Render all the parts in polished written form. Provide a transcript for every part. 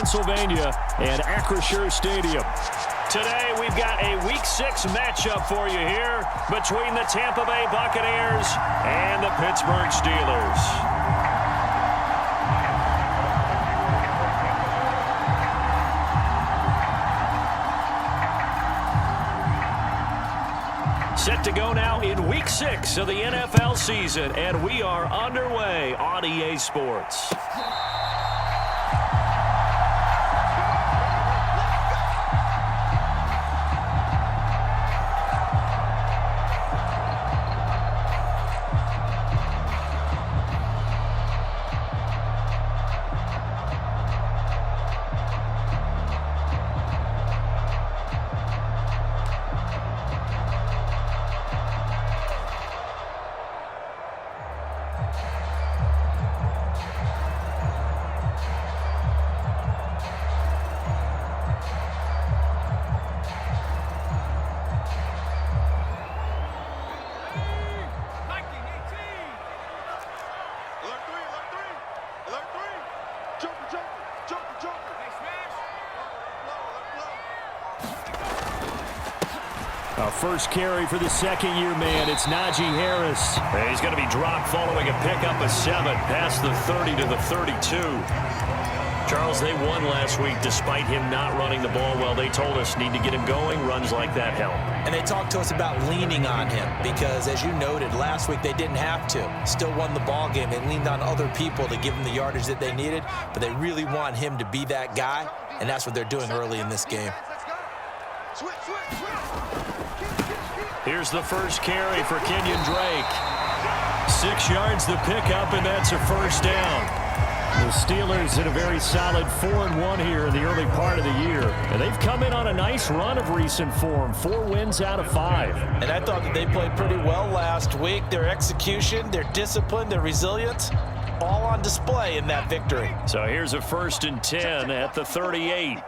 Pennsylvania, and Acrisure Stadium. Today, we've got a Week 6 matchup for you here between the Tampa Bay Buccaneers and the Pittsburgh Steelers. Set to go now in Week 6 of the NFL season, and we are underway on EA Sports. First carry for the second-year man. It's Najee Harris. And he's going to be dropped following a pickup of 7 past the 30 to the 32. Charles, they won last week despite him not running the ball well. They told us need to get him going. Runs like that help. And they talked to us about leaning on him because, as you noted, last week they didn't have to. Still won the ball game. They leaned on other people to give them the yardage that they needed, but they really want him to be that guy, and that's what they're doing early in this game. Here's the first carry for Kenyon Drake. 6 yards the pickup, and that's a first down. The Steelers in a very solid 4-1 here in the early part of the year. And they've come in on a nice run of recent form. 4 wins out of 5. And I thought that they played pretty well last week. Their execution, their discipline, their resilience, all on display in that victory. So here's a 1st and 10 at the 38.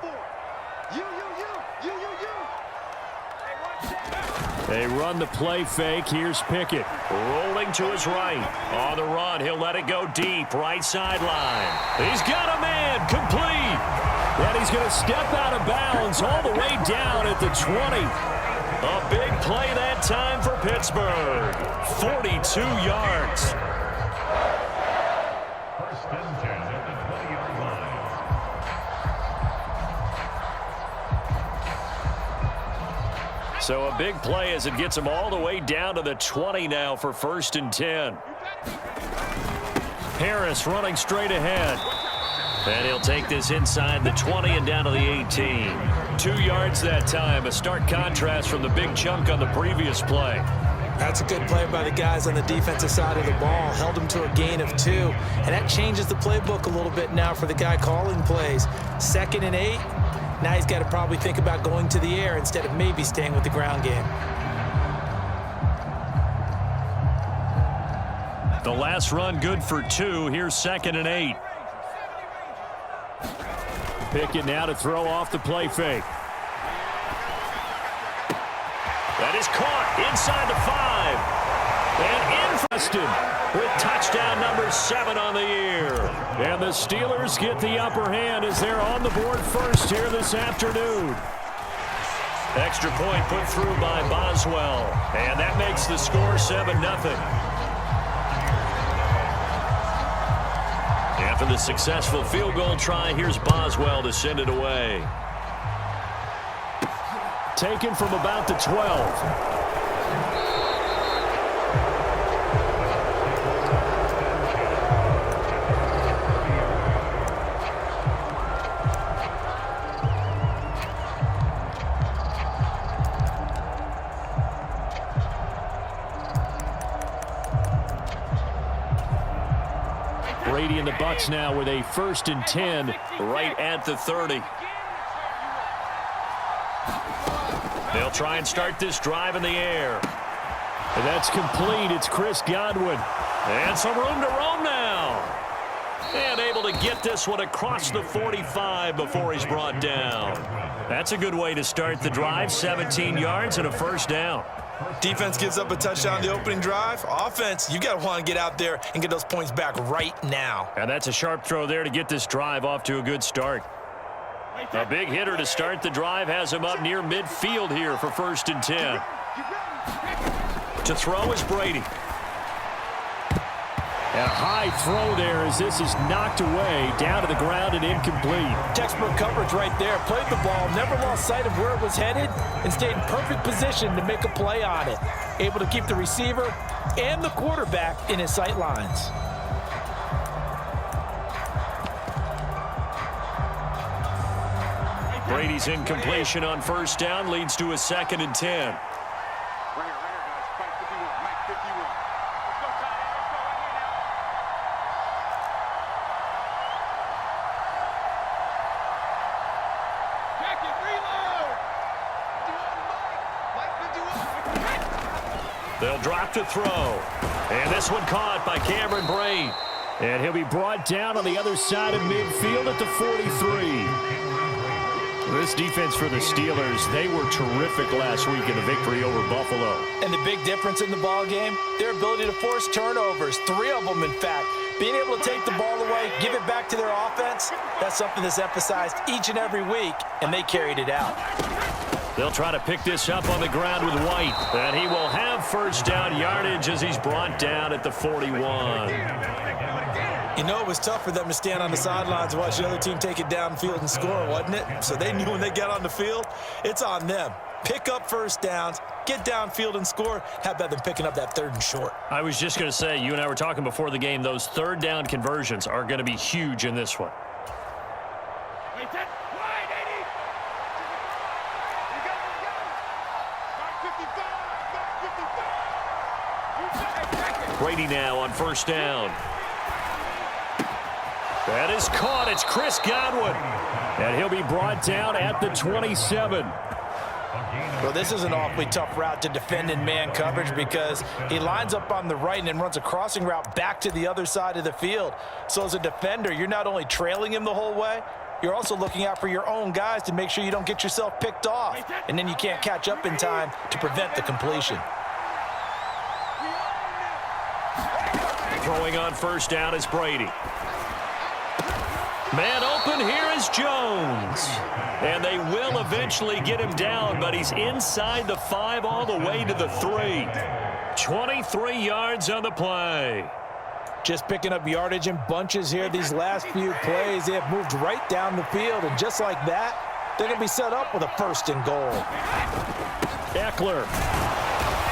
They run the play fake. Here's Pickett. Rolling to his right. On the run, he'll let it go deep. Right sideline. He's got a man. Complete. And he's going to step out of bounds all the way down at the 20. A big play that time for Pittsburgh. 42 yards. So a big play as it gets him all the way down to the 20 now for 1st and 10. Harris running straight ahead. And he'll take this inside the 20 and down to the 18. 2 yards that time. A stark contrast from the big chunk on the previous play. That's a good play by the guys on the defensive side of the ball. Held him to a gain of 2. And that changes the playbook a little bit now for the guy calling plays. 2nd and 8. Now he's got to probably think about going to the air instead of maybe staying with the ground game. The last run good for 2. Here's 2nd and 8. Pickett now to throw off the play fake. That is caught inside the 5. And infested with touchdown number 7 on the year. And the Steelers get the upper hand as they're on the board first here this afternoon. Extra point put through by Boswell. And that makes the score 7-0. After the successful field goal try, here's Boswell to send it away. Taken from about the 12. Brady and the Bucs now with a 1st and 10 right at the 30. They'll try and start this drive in the air. And that's complete. It's Chris Godwin. And some room to roam now. And able to get this one across the 45 before he's brought down. That's a good way to start the drive. 17 yards and a 1st down. Defense gives up a touchdown the opening drive. Offense, you got to want to get out there and get those points back right now. And that's a sharp throw there to get this drive off to a good start. A big hitter to start the drive has him up near midfield here for 1st and 10. To throw is Brady. And a high throw there as this is knocked away, down to the ground and incomplete. Textbook coverage right there. Played the ball, never lost sight of where it was headed, and stayed in perfect position to make a play on it. Able to keep the receiver and the quarterback in his sight lines. Brady's incompletion on 1st down leads to a 2nd and 10. They'll drop to throw. And this one caught by Cameron Braid. And he'll be brought down on the other side of midfield at the 43. This defense for the Steelers, they were terrific last week in the victory over Buffalo. And the big difference in the ball game, their ability to force turnovers, 3 of them in fact. Being able to take the ball away, give it back to their offense, that's something that's emphasized each and every week, and they carried it out. They'll try to pick this up on the ground with White. And he will have 1st down yardage as he's brought down at the 41. You know, it was tough for them to stand on the sidelines and watch the other team take it downfield and score, wasn't it? So they knew when they got on the field, it's on them. Pick up 1st downs, get downfield and score. How about them picking up that 3rd and short? I was just going to say, you and I were talking before the game, those 3rd down conversions are going to be huge in this one. Brady now on 1st down. That is caught. It's Chris Godwin. And he'll be brought down at the 27. Well, this is an awfully tough route to defend in man coverage because he lines up on the right and then runs a crossing route back to the other side of the field. So as a defender, you're not only trailing him the whole way, you're also looking out for your own guys to make sure you don't get yourself picked off. And then you can't catch up in time to prevent the completion. Throwing on 1st down is Brady. Man open, here is Jones. And they will eventually get him down, but he's inside the 5 all the way to the 3. 23 yards on the play. Just picking up yardage in bunches here these last few plays. They have moved right down the field, and just like that, they're going to be set up with a 1st and goal. Eckler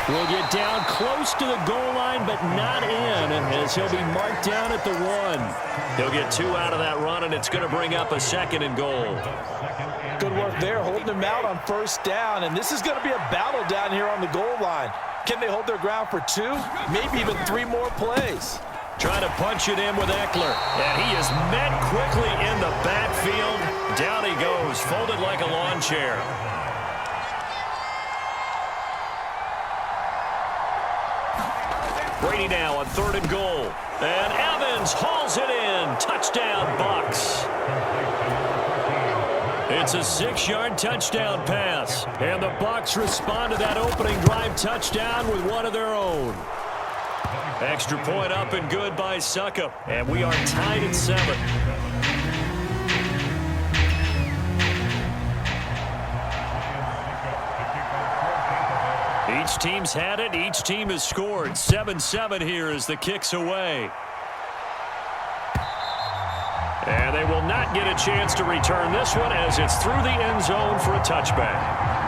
will get down close to the goal line, but not in, as he'll be marked down at the 1. He'll get 2 out of that run, and it's going to bring up a 2nd and goal. Good work there, holding him out on 1st down, and this is going to be a battle down here on the goal line. Can they hold their ground for 2, maybe even 3 more plays? Trying to punch it in with Eckler, and he is met quickly in the backfield. Down he goes, folded like a lawn chair. Brady now on 3rd and goal. And Evans hauls it in. Touchdown, Bucs. It's a 6-yard touchdown pass. And the Bucs respond to that opening drive touchdown with one of their own. Extra point up and good by Suckup. And we are tied at 7. Each team's had it. Each team has scored. 7-7 here as the kick's away. And they will not get a chance to return this one as it's through the end zone for a touchback.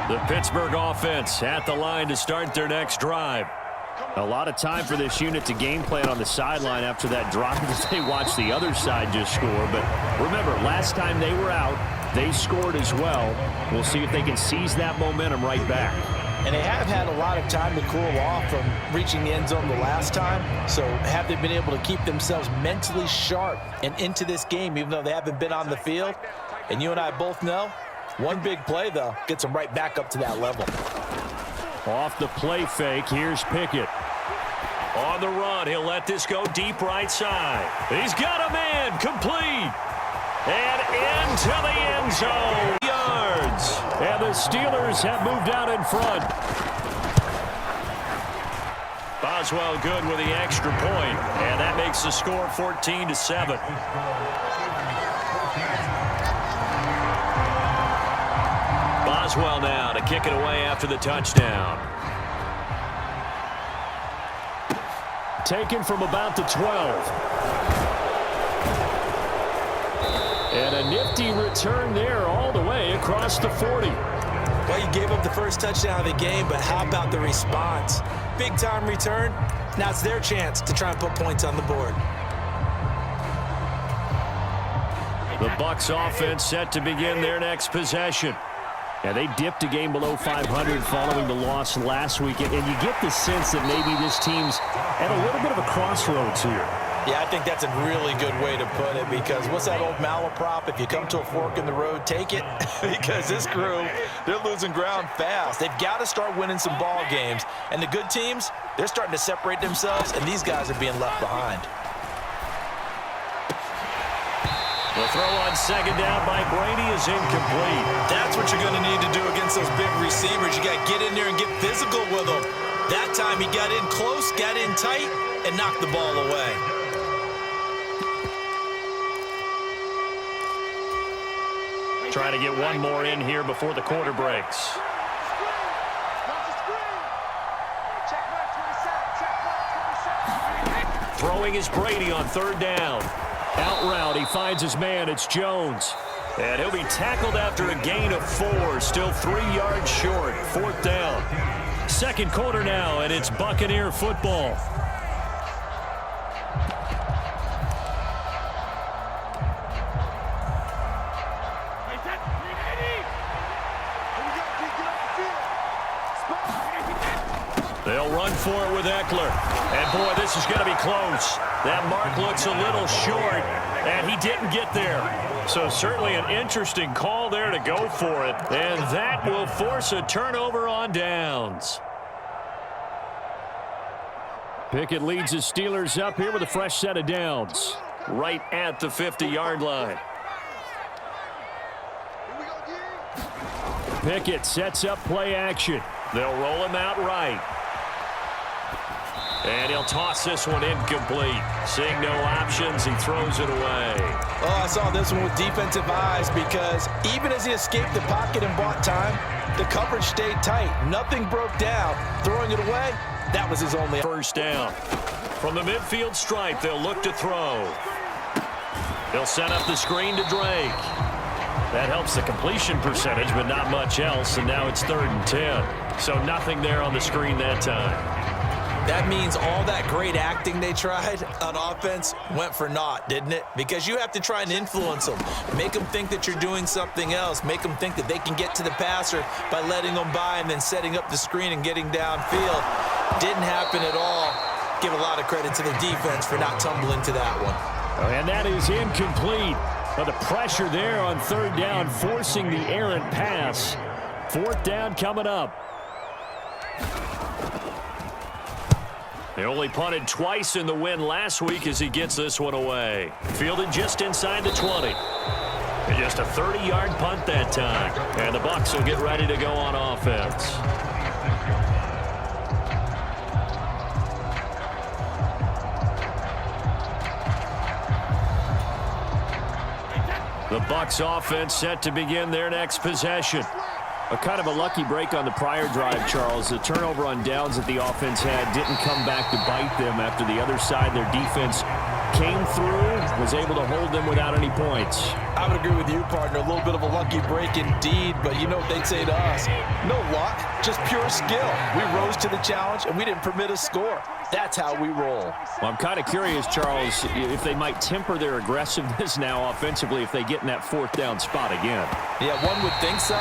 The Pittsburgh offense at the line to start their next drive. A lot of time for this unit to game plan on the sideline after that drop as they watch the other side just score. But remember, last time they were out, they scored as well. We'll see if they can seize that momentum right back. And they have had a lot of time to cool off from reaching the end zone the last time. So have they been able to keep themselves mentally sharp and into this game, even though they haven't been on the field? And you and I both know, one big play, though, gets them right back up to that level. Off the play fake, here's Pickett. On the run, he'll let this go deep right side. He's got a man, complete. And into the end zone. Yards. And the Steelers have moved out in front. Boswell good with the extra point. And that makes the score 14-7. Boswell now to kick it away after the touchdown. Taken from about the 12. And a nifty return there all the way across the 40. Well, you gave up the first touchdown of the game, but how about the response? Big-time return. Now it's their chance to try and put points on the board. The Bucs offense set to begin their next possession. Yeah, they dipped a game below 500 following the loss last week, and you get the sense that maybe this team's at a little bit of a crossroads here. Yeah, I think that's a really good way to put it, because what's that old malaprop? If you come to a fork in the road, take it. Because this crew, they're losing ground fast. They've got to start winning some ball games. And the good teams, they're starting to separate themselves, and these guys are being left behind. The throw on second down by Brady is incomplete. That's what you're going to need to do against those big receivers. You got to get in there and get physical with them. That time he got in close, got in tight, and knocked the ball away. Trying to get one more in here before the quarter breaks. Throwing is Brady on third down. Out route, he finds his man. It's Jones. And he'll be tackled after a gain of 4. Still 3 yards short. Fourth down. Second quarter now, and it's Buccaneer football. They'll run for it with Eckler. And, boy, this is going to be close. That mark looks a little short, and he didn't get there. So certainly an interesting call there to go for it. And that will force a turnover on downs. Pickett leads his Steelers up here with a fresh set of downs. Right at the 50-yard line. Pickett sets up play action. They'll roll him out right. And he'll toss this one incomplete. Seeing no options, he throws it away. Oh, I saw this one with defensive eyes, because even as he escaped the pocket and bought time, the coverage stayed tight. Nothing broke down. Throwing it away, that was his only first down. From the midfield stripe, they'll look to throw. They'll set up the screen to Drake. That helps the completion percentage, but not much else, and now it's 3rd and 10. So nothing there on the screen that time. That means all that great acting they tried on offense went for naught, didn't it? Because you have to try and influence them. Make them think that you're doing something else. Make them think that they can get to the passer by letting them by and then setting up the screen and getting downfield. Didn't happen at all. Give a lot of credit to the defense for not tumbling to that one. And that is incomplete. But the pressure there on 3rd down, forcing the errant pass. 4th down coming up. They only punted twice in the win last week as he gets this one away. Fielded just inside the 20. And just a 30-yard punt that time. And the Bucs will get ready to go on offense. The Bucs offense set to begin their next possession. A kind of a lucky break on the prior drive, Charles. The turnover on downs that the offense had didn't come back to bite them after the other side. Their defense came through, was able to hold them without any points. I would agree with you, partner. A little bit of a lucky break indeed, but you know what they'd say to us? No luck, just pure skill. We rose to the challenge, and we didn't permit a score. That's how we roll. Well, I'm kind of curious, Charles, if they might temper their aggressiveness now offensively if they get in that 4th down spot again. Yeah, one would think so,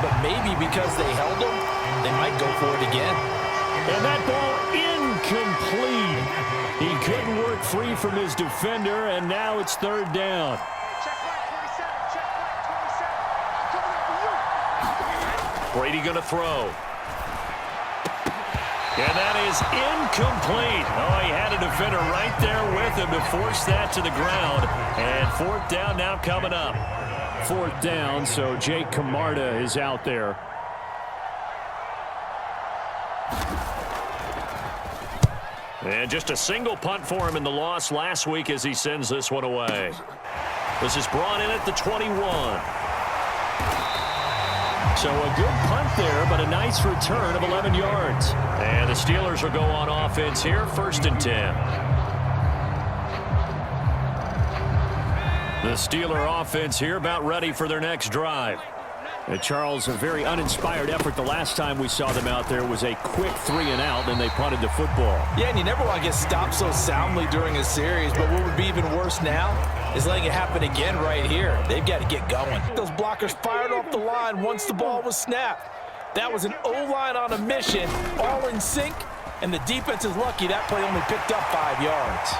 but maybe because they held them, they might go for it again. And that ball incomplete. He couldn't work free from his defender, and now it's 3rd down. Brady going to throw. And that is incomplete. Oh, he had a defender right there with him to force that to the ground. And fourth down now coming up. Fourth down, so Jake Camarda is out there. And just a single punt for him in the loss last week as he sends this one away. This is brought in at the 21. So a good punt there, but a nice return of 11 yards. And the Steelers will go on offense here, 1st and 10. The Steeler offense here about ready for their next drive. Charles, a very uninspired effort. The last time we saw them out there was a quick 3-and-out, and they punted the football. Yeah, and you never want to get stopped so soundly during a series, but what would be even worse now is letting it happen again right here. They've got to get going. Those blockers fired off the line once the ball was snapped. That was an O-line on a mission, all in sync, and the defense is lucky that play only picked up 5 yards.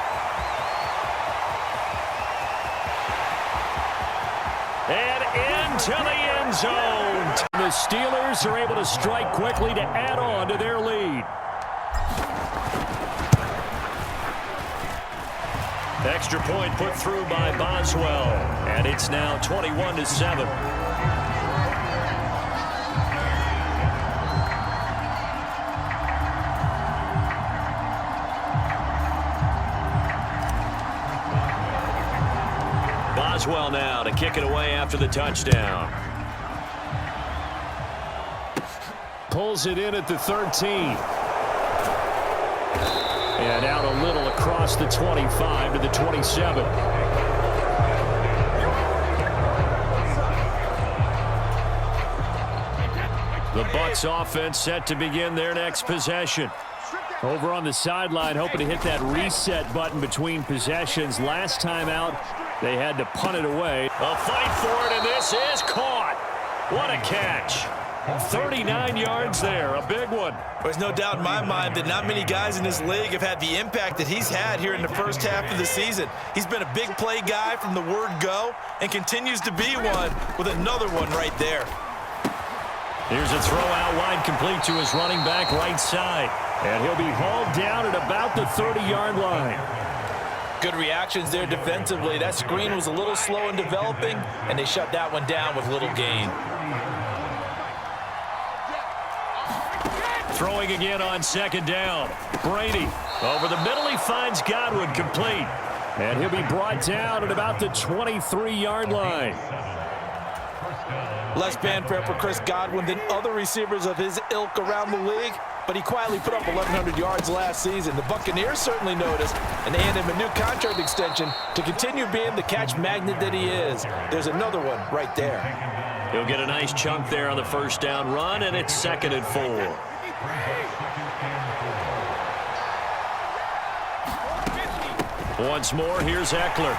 And into the end zone. The Steelers are able to strike quickly to add on to their lead. Extra point put through by Boswell. And it's now 21-7. Boswell now to kick it away after the touchdown. Pulls it in at the 13. And out a little across the 25 to the 27. The Bucs offense set to begin their next possession. Over on the sideline, hoping to hit that reset button between possessions. Last time out, they had to punt it away. A fight for it, and this is caught. What a catch. 39 yards there, a big one. There's no doubt in my mind that not many guys in this league have had the impact that he's had here in the first half of the season. He's been a big play guy from the word go and continues to be one with another one right there. Here's a throw out wide, complete to his running back right side. And he'll be hauled down at about the 30-yard line. Good reactions there defensively. That screen was a little slow in developing, and they shut that one down with little gain. Throwing again on 2nd down. Brady over the middle. He finds Godwin, complete. And he'll be brought down at about the 23-yard line. Less fanfare for Chris Godwin than other receivers of his ilk around the league, but he quietly put up 1,100 yards last season. The Buccaneers certainly noticed, and they handed him a new contract extension to continue being the catch magnet that he is. There's another one right there. He'll get a nice chunk there on the 1st down run, and it's 2nd and 4. Once more, here's Eckler.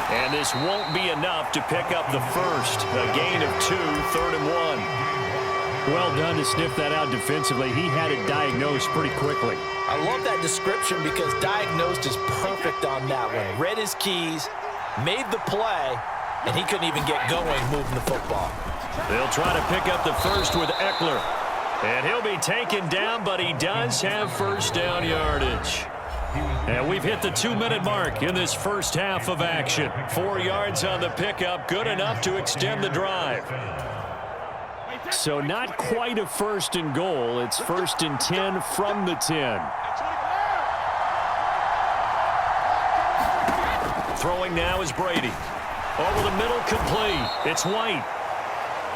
And this won't be enough to pick up the first. A gain of 2, 3rd and 1. Well done to sniff that out defensively. He had it diagnosed pretty quickly. I love that description because diagnosed is perfect on that one. Read his keys, made the play, and he couldn't even get going moving the football. They'll try to pick up the first with Eckler. And he'll be taken down, but he does have 1st down yardage. And we've hit the 2-minute mark in this first half of action. 4 yards on the pickup, good enough to extend the drive. So not quite a 1st and goal. It's 1st and 10 from the 10. Throwing now is Brady. Over the middle, complete. It's White.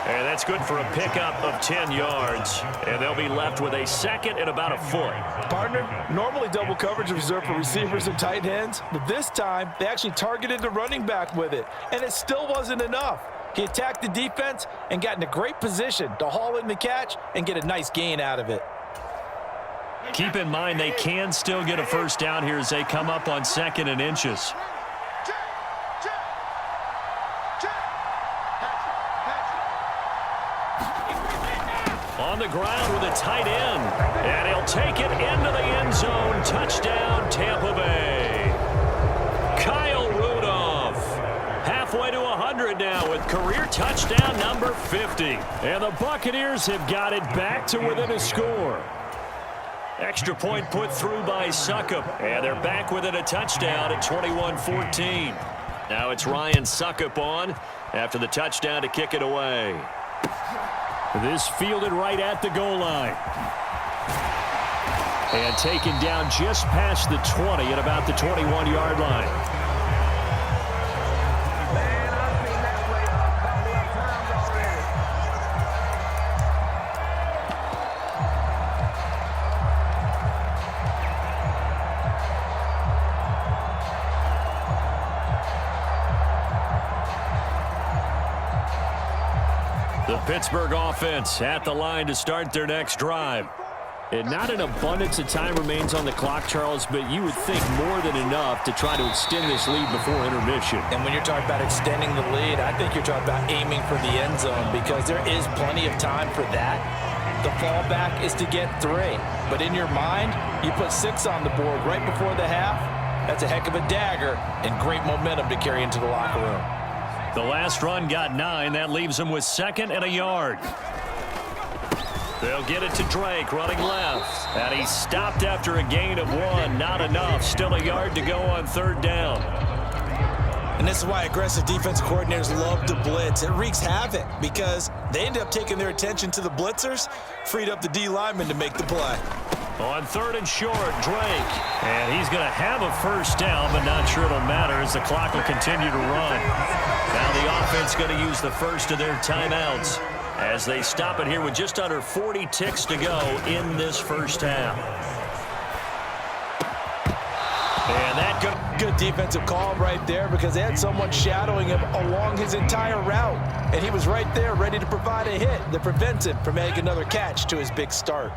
And that's good for a pickup of 10 yards. And they'll be left with a 2nd and about a foot. Partner, normally double coverage is reserved for receivers and tight ends, but this time they actually targeted the running back with it, and it still wasn't enough. He attacked the defense and got in a great position to haul in the catch and get a nice gain out of it. Keep in mind they can still get a 1st down here as they come up on 2nd and inches. On the ground with a tight end. And he'll take it into the end zone. Touchdown, Tampa Bay. Kyle Rudolph. Halfway to 100 now with career touchdown number 50. And the Buccaneers have got it back to within a score. Extra point put through by Succop. And they're back within a touchdown at 21-14. Now it's Ryan Succop on after the touchdown to kick it away. This fielded right at the goal line. And taken down just past the 20 at about the 21-yard line. The Pittsburgh offense at the line to start their next drive. And not an abundance of time remains on the clock, Charles, but you would think more than enough to try to extend this lead before intermission. And when you're talking about extending the lead, I think you're talking about aiming for the end zone because there is plenty of time for that. The fallback is to get 3. But in your mind, you put 6 on the board right before the half. That's a heck of a dagger and great momentum to carry into the locker room. The last run got 9. That leaves them with 2nd and a yard. They'll get it to Drake running left. And he's stopped after a gain of 1. Not enough. Still a yard to go on 3rd down. And this is why aggressive defense coordinators love to blitz. It wreaks havoc because they end up taking their attention to the blitzers, freed up the D lineman to make the play. On 3rd and short, Drake. And he's going to have a 1st down, but not sure it'll matter as the clock will continue to run. Now the offense going to use the first of their timeouts as they stop it here with just under 40 ticks to go in this first half. And that good defensive call right there because they had someone shadowing him along his entire route. And he was right there ready to provide a hit that prevents him from making another catch to his big start.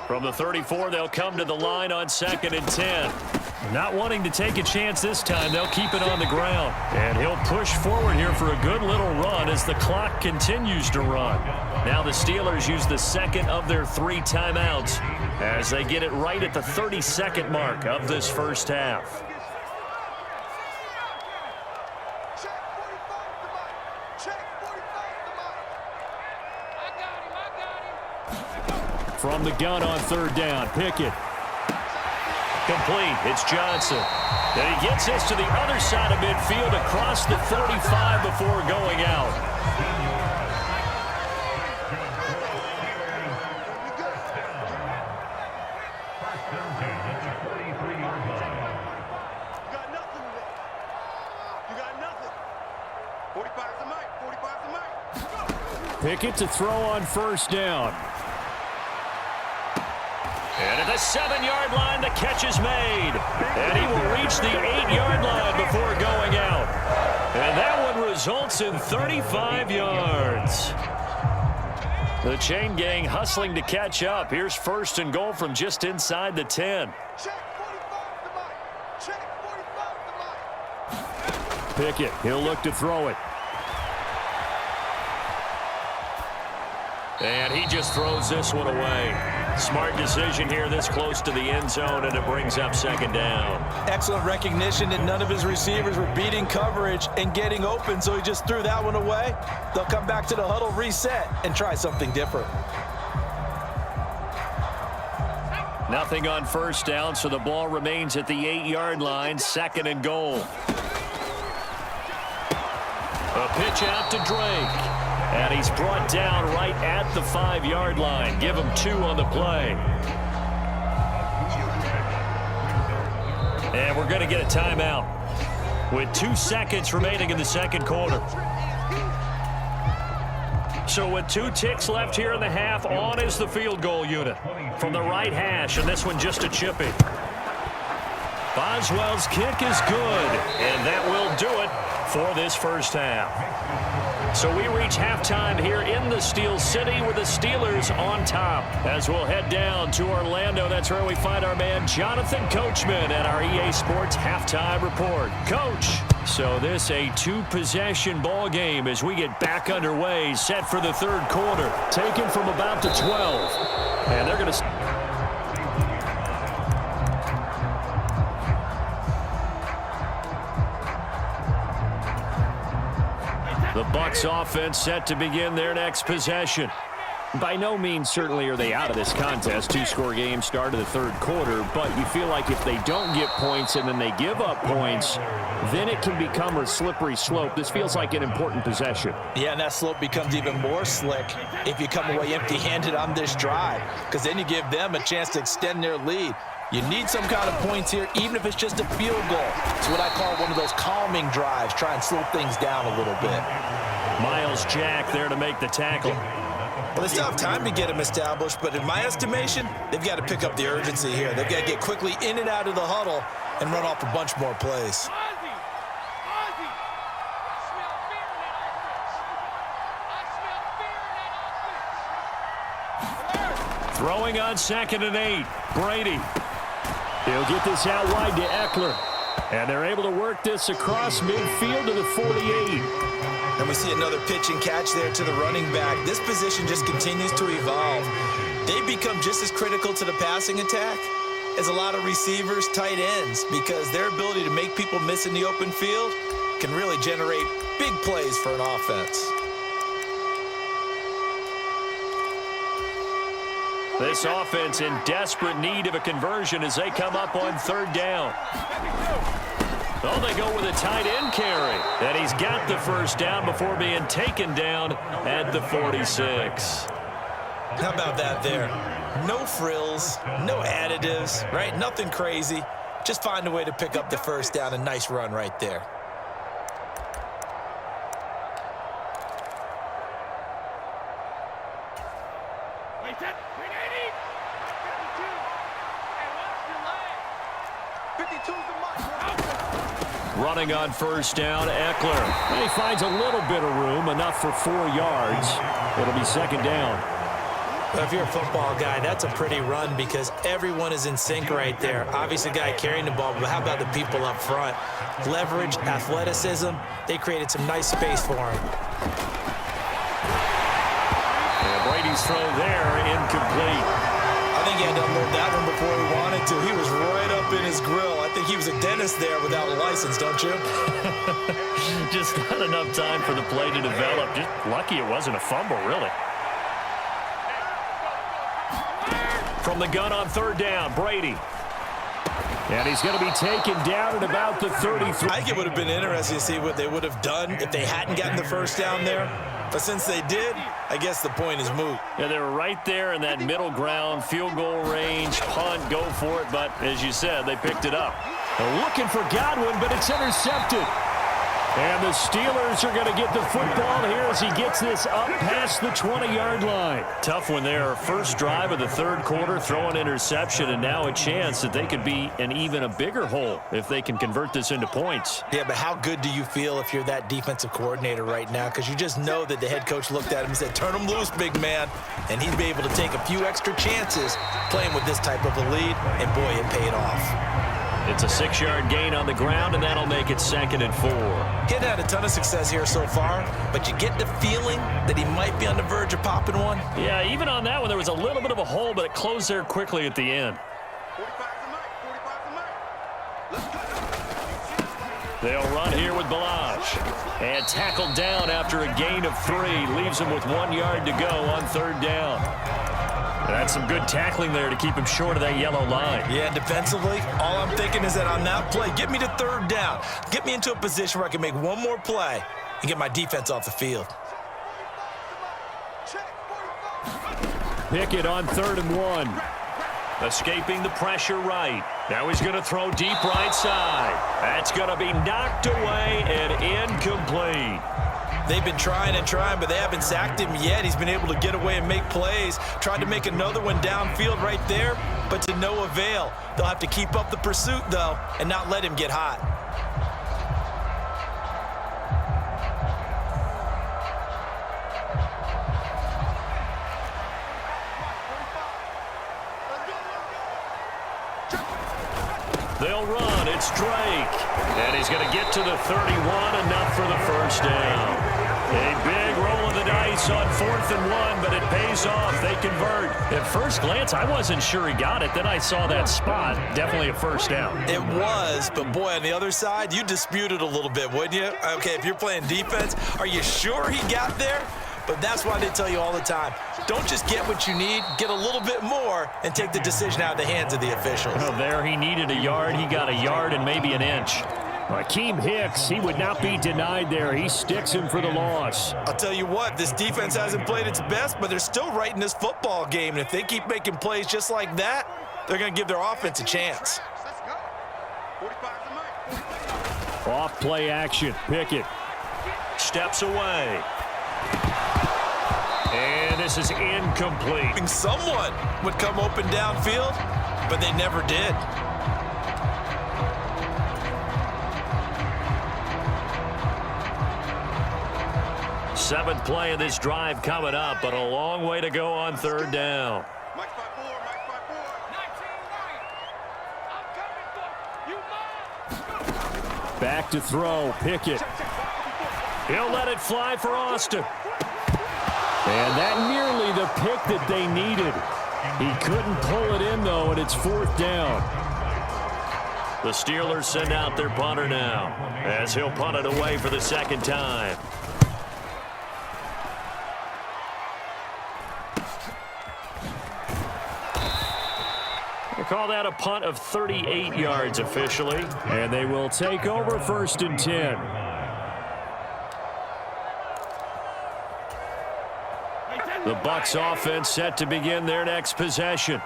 From the 34, they'll come to the line on 2nd and 10. Not wanting to take a chance this time, they'll keep it on the ground. And he'll push forward here for a good little run as the clock continues to run. Now the Steelers use the 2nd of their 3 timeouts as they get it right at the 32nd mark of this first half. From the gun on 3rd down, Pickett. Complete. It's Johnson. And he gets this to the other side of midfield across the 35 before going out. Pickett to throw on 1st down. And at the 7-yard line, the catch is made. And he will reach the 8-yard line before going out. And that one results in 35 yards. The chain gang hustling to catch up. Here's 1st and goal from just inside the 10. Pickett, he'll look to throw it. And he just throws this one away. Smart decision here this close to the end zone, and it brings up 2nd down. Excellent recognition that none of his receivers were beating coverage and getting open, so he just threw that one away. They'll come back to the huddle, reset, and try something different. Nothing on 1st down, so the ball remains at the 8-yard line, 2nd and goal. A pitch out to Drake. And he's brought down right at the 5-yard line. Give him 2 on the play. And we're going to get a timeout with 2 seconds remaining in the 2nd quarter. So with 2 ticks left here in the half, on is the field goal unit from the right hash, and this one just a chipping. Boswell's kick is good, and that will do it for this first half. So we reach halftime here in the Steel City with the Steelers on top. As we'll head down to Orlando, that's where we find our man Jonathan Coachman at our EA Sports Halftime Report. Coach, so this a 2-possession ball game as we get back underway, set for the 3rd quarter. Taken from about the 12. And they're going to... The Bucs offense set to begin their next possession. By no means certainly are they out of this contest. Two-score game, start of the third quarter. But you feel like if they don't get points and then they give up points, then it can become a slippery slope. This feels like an important possession. Yeah, and that slope becomes even more slick if you come away empty-handed on this drive, because then you give them a chance to extend their lead. You need some kind of points here, even if it's just a field goal. It's what I call one of those calming drives. Try and slow things down a little bit. Miles Jack there to make the tackle. Well, they still have time to get him established, but in my estimation, they've got to pick up the urgency here. They've got to get quickly in and out of the huddle and run off a bunch more plays. Throwing on 2nd and 8. Brady. He'll get this out wide to Eckler. And they're able to work this across midfield to the 48. And we see another pitch and catch there to the running back. This position just continues to evolve. They become just as critical to the passing attack as a lot of receivers, tight ends, because their ability to make people miss in the open field can really generate big plays for an offense. This offense in desperate need of a conversion as they come up on 3rd down. Oh, they go with a tight end carry. And he's got the first down before being taken down at the 46. How about that there? No frills, no additives, right? Nothing crazy. Just find a way to pick up the first down. A nice run right there. Running on 1st down, Eckler. And he finds a little bit of room, enough for 4 yards. It'll be 2nd down. Well, if you're a football guy, that's a pretty run because everyone is in sync right there. Obviously, the guy carrying the ball, but how about the people up front? Leverage, athleticism, they created some nice space for him. And Brady's throw there, incomplete. I think he had to unload that one before he wanted to. He was right up in his grill. I think he was a dentist there without a license, don't you? Just not enough time for the play to develop. Just lucky it wasn't a fumble, really. From the gun on 3rd down, Brady. And he's going to be taken down at about the 33. I think it would have been interesting to see what they would have done if they hadn't gotten the first down there. But since they did, I guess the point is moot. Yeah, they were right there in that middle ground, field goal range, punt, go for it. But as you said, they picked it up. They're looking for Godwin, but it's intercepted. And the Steelers are going to get the football here as he gets this up past the 20-yard line. Tough one there. First drive of the 3rd quarter, throw an interception, and now a chance that they could be in even a bigger hole if they can convert this into points. Yeah, but how good do you feel if you're that defensive coordinator right now? Because you just know that the head coach looked at him and said, turn him loose, big man. And he'd be able to take a few extra chances playing with this type of a lead, and boy, it paid off. It's a 6-yard gain on the ground, and that'll make it 2nd and 4. He hadn't had a ton of success here so far, but you get the feeling that he might be on the verge of popping one. Yeah, even on that one, there was a little bit of a hole, but it closed there quickly at the end. They'll run here with Balaj. And tackled down after a gain of 3. Leaves him with 1 yard to go on 3rd down. That's some good tackling there to keep him short of that yellow line. Yeah, defensively, all I'm thinking is that on that play, get me to 3rd down. Get me into a position where I can make one more play and get my defense off the field. Pickett on 3rd and 1. Escaping the pressure right. Now he's going to throw deep right side. That's going to be knocked away and incomplete. They've been trying and trying, but they haven't sacked him yet. He's been able to get away and make plays. Tried to make another one downfield right there, but to no avail. They'll have to keep up the pursuit, though, and not let him get hot. They'll run. It's Drake. And he's going to get to the 31, enough for the first down. A big roll of the dice on 4th and 1, but it pays off. They convert. At first glance, I wasn't sure he got it. Then I saw that spot. Definitely a first down. It was, but boy, on the other side, you dispute it a little bit, wouldn't you? Okay, if you're playing defense, are you sure he got there? But that's why they tell you all the time, don't just get what you need, get a little bit more, and take the decision out of the hands of the officials. Well, there he needed a yard. He got a yard and maybe an inch. Akeem Hicks, he would not be denied there. He sticks him for the loss. I'll tell you what, this defense hasn't played its best, but they're still right in this football game. And if they keep making plays just like that, they're going to give their offense a chance. Off play action. Pickett steps away. And this is incomplete. Someone would come open downfield, but they never did. Seventh play of this drive coming up, but a long way to go on third down. Back to throw. Pickett. He'll let it fly for Austin. And that nearly the pick that they needed. He couldn't pull it in, though, and it's fourth down. The Steelers send out their punter now, as he'll punt it away for the second time. They call that a punt of 38 yards officially. And they will take over first and 10. The Bucs offense set to begin their next possession.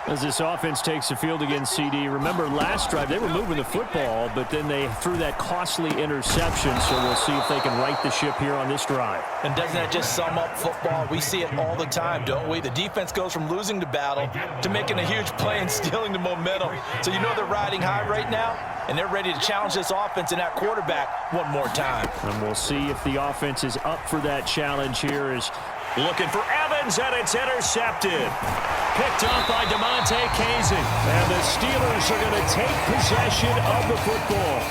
As this offense takes the field against CD, remember last drive they were moving the football, but then they threw that costly interception, so we'll see if they can right the ship here on this drive. And doesn't that just sum up football? We see it all the time, don't we? The defense goes from losing the battle to making a huge play and stealing the momentum. So you know they're riding high right now, and they're ready to challenge this offense and that quarterback one more time. And we'll see if the offense is up for that challenge here. Is looking for Evans, and it's intercepted. Picked up by DeMonte Casey. And the Steelers are going to take possession of the football.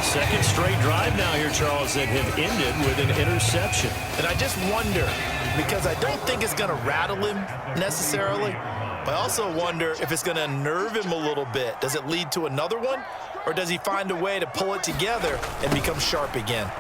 Second straight drive now here, Charles, that have ended with an interception. And I just wonder, because I don't think it's going to rattle him necessarily, but I also wonder if it's going to unnerve him a little bit. Does it lead to another one, or does he find a way to pull it together and become sharp again?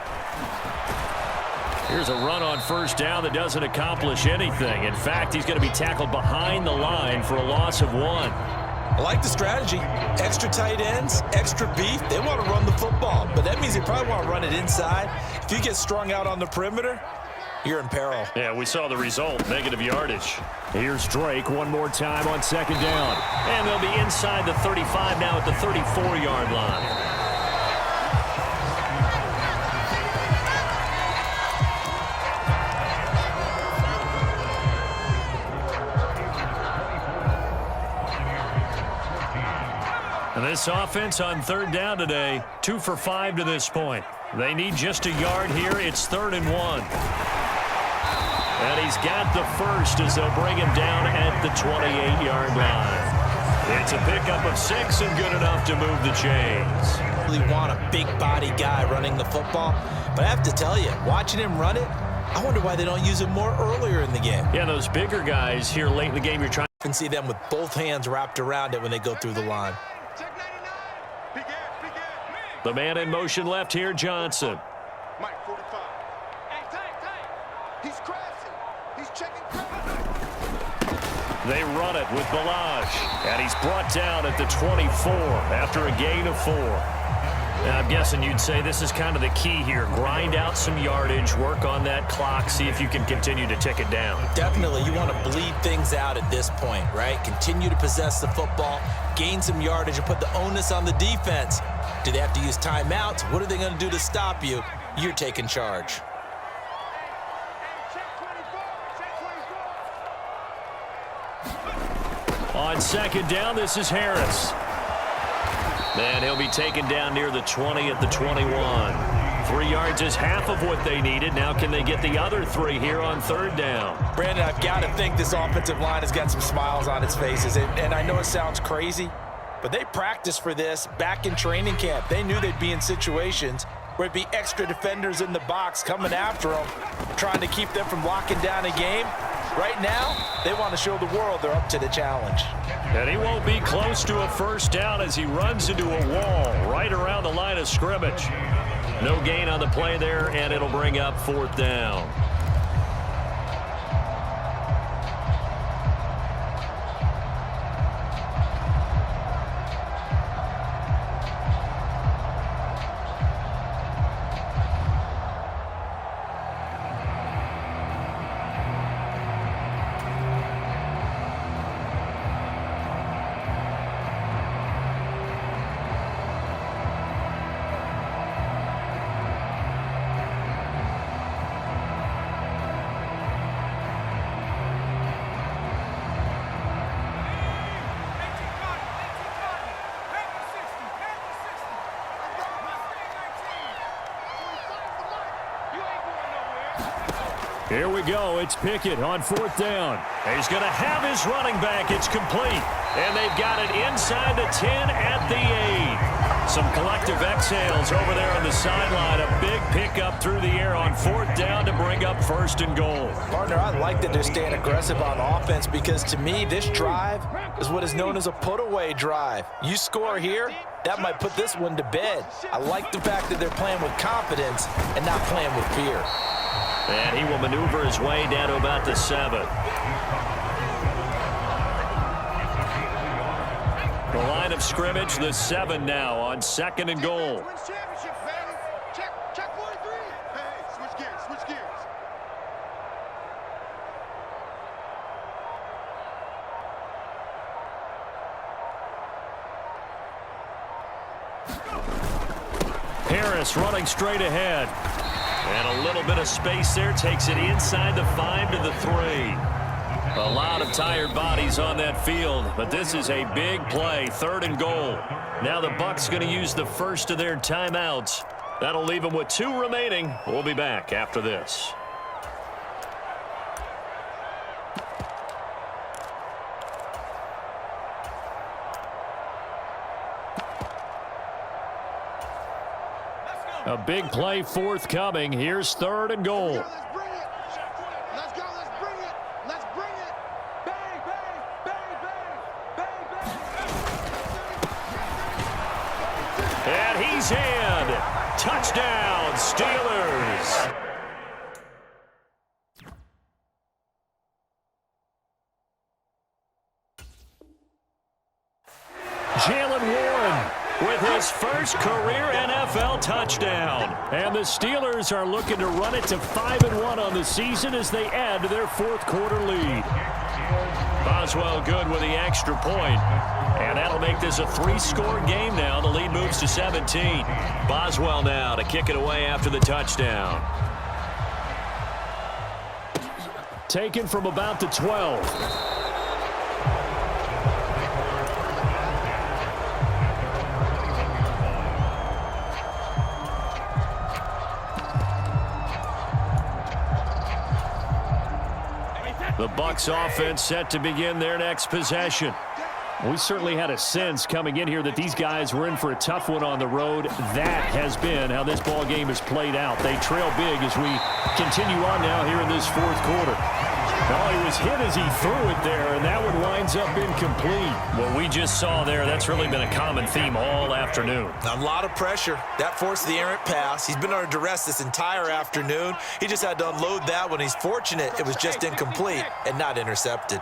Here's a run on first down that doesn't accomplish anything. In fact, he's going to be tackled behind the line for a loss of 1. I like the strategy. Extra tight ends, extra beef. They want to run the football, but that means they probably want to run it inside. If you get strung out on the perimeter, you're in peril. Yeah, we saw the result, negative yardage. Here's Drake one more time on second down. And they'll be inside the 35 now at the 34-yard line. And this offense on third down today, 2 for 5 to this point. They need just a yard here. It's 3rd and 1. And he's got the first as they'll bring him down at the 28-yard line. It's a pickup of 6 and good enough to move the chains. Really want a big body guy running the football, but I have to tell you, watching him run it, I wonder why they don't use him more earlier in the game. Yeah, those bigger guys here late in the game, you're trying to see them with both hands wrapped around it when they go through the line. The man in motion left here, Johnson. Mike 45. Hey, he's crashing. He's checking. They run it with Balaj, and he's brought down at the 24 after a gain of 4. And I'm guessing you'd say this is kind of the key here. Grind out some yardage, work on that clock, see if you can continue to tick it down. Definitely. You want to bleed things out at this point, right? Continue to possess the football, gain some yardage, and put the onus on the defense. Do they have to use timeouts? What are they going to do to stop you? You're taking charge. On second down, this is Harris. And he'll be taken down near the 20 at the 21. 3 yards is half of what they needed. Now can they get the other 3 here on third down? Brandon, I've got to think this offensive line has got some smiles on its faces. And I know it sounds crazy, but they practiced for this back in training camp. They knew they'd be in situations where it'd be extra defenders in the box coming after them, trying to keep them from locking down a game. Right now, they want to show the world they're up to the challenge. And he won't be close to a first down as he runs into a wall right around the line of scrimmage. No gain on the play there, and it'll bring up 4th down. Here we go. It's Pickett on 4th down. He's going to have his running back. It's complete. And they've got it inside the 10 at the 8. Some collective exhales over there on the sideline. A big pickup through the air on 4th down to bring up 1st and goal. Partner, I like that they're staying aggressive on offense because to me, this drive is what is known as a put-away drive. You score here, that might put this one to bed. I like the fact that they're playing with confidence and not playing with fear. And he will maneuver his way down to about the 7. The line of scrimmage, the 7 now on 2nd and goal. Check 43. Hey, switch gears. Harris running straight ahead. And a little bit of space there, takes it inside the 5 to the 3. A lot of tired bodies on that field, but this is a big play, 3rd and goal. Now the Bucs going to use the first of their timeouts. That'll leave them with 2 remaining. We'll be back after this. A big play forthcoming. Here's 3rd and goal. Let's bring it. Let's go. Let's bring it. Let's bring it. Bang, bang, bang, bang, bang, bang. And he's in. Touchdown, Steelers. Jalen Warren with his first career NFL touchdown. And the Steelers are looking to run it to 5-1 on the season as they add to their 4th quarter lead. Boswell good with the extra point. And that'll make this a 3-score game now. The lead moves to 17. Boswell now to kick it away after the touchdown. Taken from about the 12. The Bucs offense set to begin their next possession. We certainly had a sense coming in here that these guys were in for a tough one on the road. That has been how this ball game has played out. They trail big as we continue on now here in this 4th quarter. Oh, he was hit as he threw it there, and that one winds up incomplete. What we just saw there, that's really been a common theme all afternoon. A lot of pressure. That forced the errant pass. He's been under duress this entire afternoon. He just had to unload that one. He's fortunate it was just incomplete and not intercepted.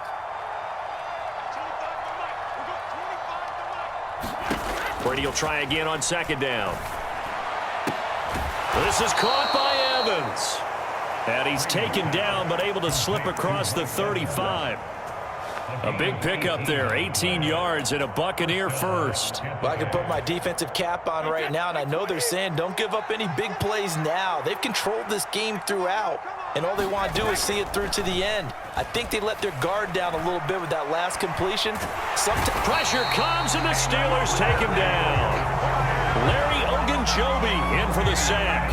Brady will try again on 2nd down. This is caught by Evans. And he's taken down but able to slip across the 35. A big pickup there, 18 yards and a Buccaneer first. Well, I can put my defensive cap on right now, and I know they're saying don't give up any big plays now. They've controlled this game throughout, and all they want to do is see it through to the end. I think they let their guard down a little bit with that last completion. Pressure comes, and the Steelers take him down. Larry Ogunjobi in for the sack.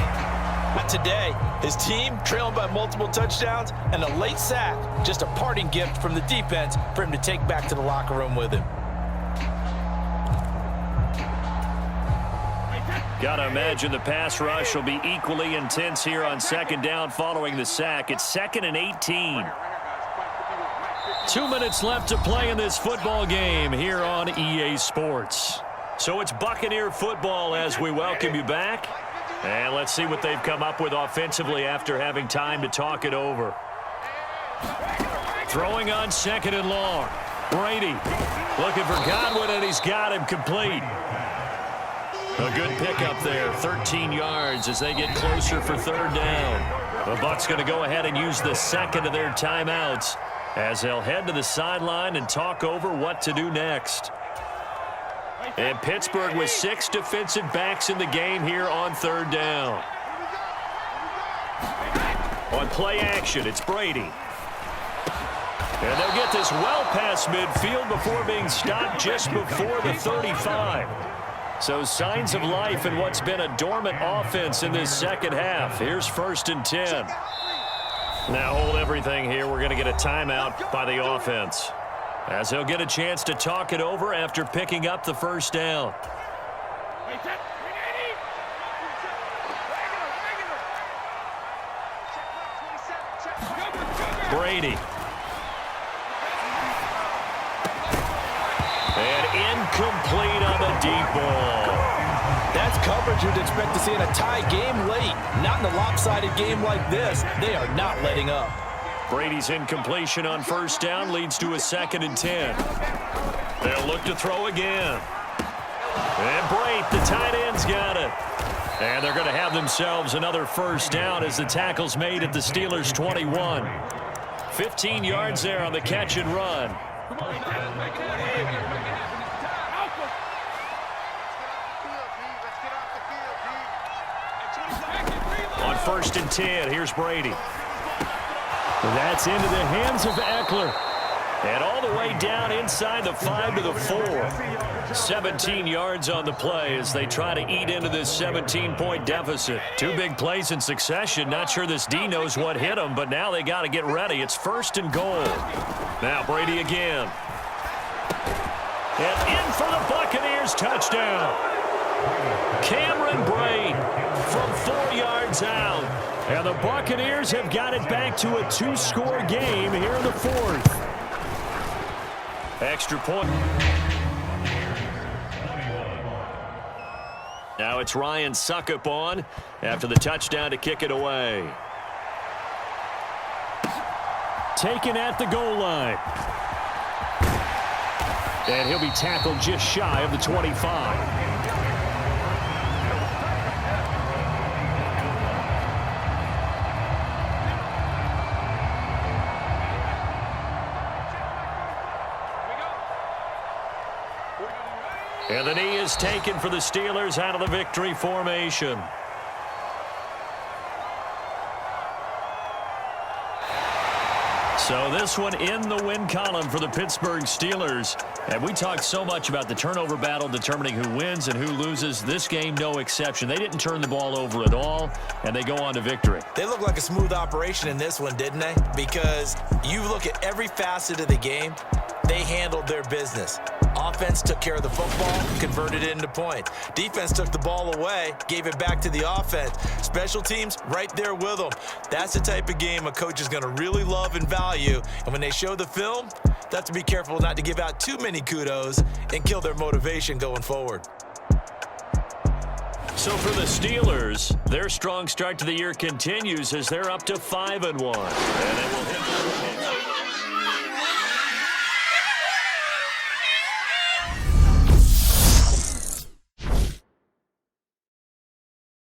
But today, his team trailing by multiple touchdowns and a late sack, just a parting gift from the defense for him to take back to the locker room with him. Gotta imagine the pass rush will be equally intense here on 2nd down following the sack. It's 2nd and 18. 2 minutes left to play in this football game here on EA Sports. So it's Buccaneer football as we welcome you back. And let's see what they've come up with offensively after having time to talk it over. Throwing on 2nd and long. Brady looking for Godwin, and he's got him complete. A good pickup there, 13 yards as they get closer for 3rd down. The Bucs going to go ahead and use the 2nd of their timeouts as they'll head to the sideline and talk over what to do next. And Pittsburgh with 6 defensive backs in the game here on 3rd down. On play action, it's Brady. And they'll get this well past midfield before being stopped just before the 35. So signs of life in what's been a dormant offense in this 2nd half. Here's 1st and 10. Now hold everything here. We're going to get a timeout by the offense, as he'll get a chance to talk it over after picking up the first down. Brady. And incomplete on the deep ball. That's coverage you'd expect to see in a tie game late. Not in a lopsided game like this. They are not letting up. Brady's incompletion on first down leads to a 2nd and 10. They'll look to throw again. And Brate, the tight end's got it. And they're going to have themselves another first down as the tackle's made at the Steelers' 21. 15 yards there on the catch and run. On 1st and 10, here's Brady. That's into the hands of Eckler. And all the way down inside the 5 to the 4. 17 yards on the play as they try to eat into this 17-point deficit. 2 big plays in succession. Not sure this D knows what hit them, but now they got to get ready. It's 1st and goal. Now Brady again. And in for the Buccaneers touchdown. Cameron Brate from 4 yards out. And the Buccaneers have got it back to a 2-score game here in the 4th. Extra point. Now it's Ryan Suckup on after the touchdown to kick it away. Taken at the goal line. And he'll be tackled just shy of the 25. And the knee is taken for the Steelers out of the victory formation. So this one in the win column for the Pittsburgh Steelers. And we talked so much about the turnover battle determining who wins and who loses. This game, no exception. They didn't turn the ball over at all, and they go on to victory. They look like a smooth operation in this one, didn't they? Because you look at every facet of the game, they handled their business. Offense took care of the football, converted it into points. Defense took the ball away, gave it back to the offense. Special teams, right there with them. That's the type of game a coach is going to really love and value. And when they show the film, they have to be careful not to give out too many kudos and kill their motivation going forward. So for the Steelers, their strong start to the year continues as they're up to 5-1. And they will hit